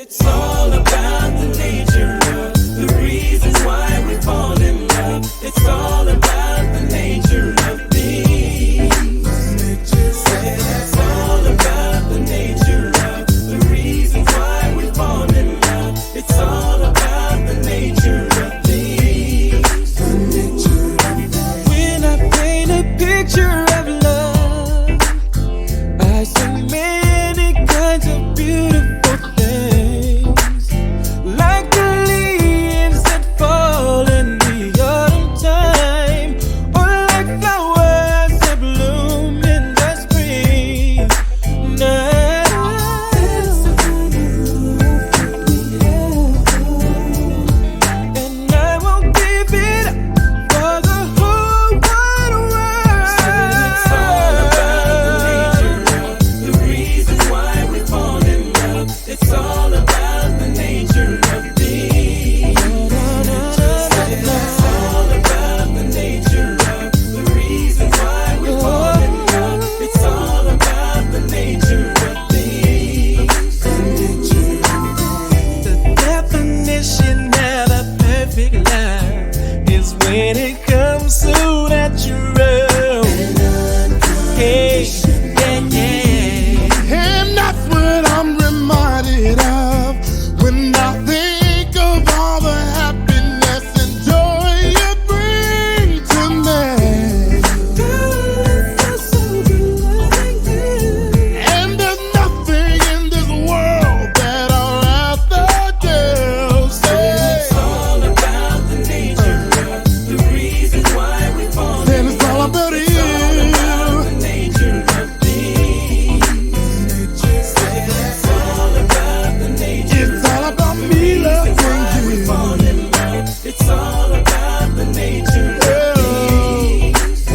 It's all about the nature of the reasons why we fall in love. It's all about the nature of things. It's all about the nature of the reasons why we fall in love. It's all about the nature of things. When I paint a picture of love, I see many kinds of beautiful things, like the leaves that fall in the autumn time, or like flowers that bloom in the spring. Now, and I will give it up for the whole wide world. It's all about the nature of the reasons why we fall in love. It's all about the nature of things. It's all about the nature of the reasons why we fall in love. It's all about the nature of things. The definition of a perfect love is when it comes so natural. Hey, yeah, yeah. And that's what I'm reminded of when I think of all the happiness and joy you bring to me. And there's nothing in this world that I'll rather do. It's all about the nature of the reasons why we fall in Then it's all about It's you. all about the nature of things. It's all about the nature It's all about me loving why we you. fall in love. It's all about the nature of things.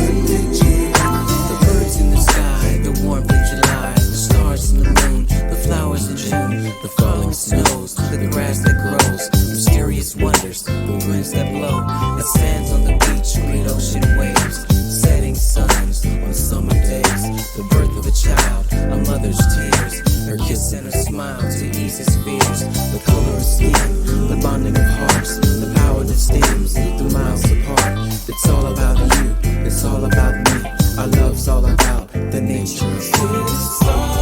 The birds in the sky, the warmth of July, the stars in the moon, the flowers in June, the falling snows, the grass that grows, mysterious wonders, the winds that blow, the sands on the beach, great ocean waves, setting suns on summer days, the birth of a child, a mother's tears, her kiss and her smile to ease his fears, the color of skin, the bonding of hearts, the power that steams through miles apart. It's all about you, it's all about me. Our love's all about the nature of things. It's all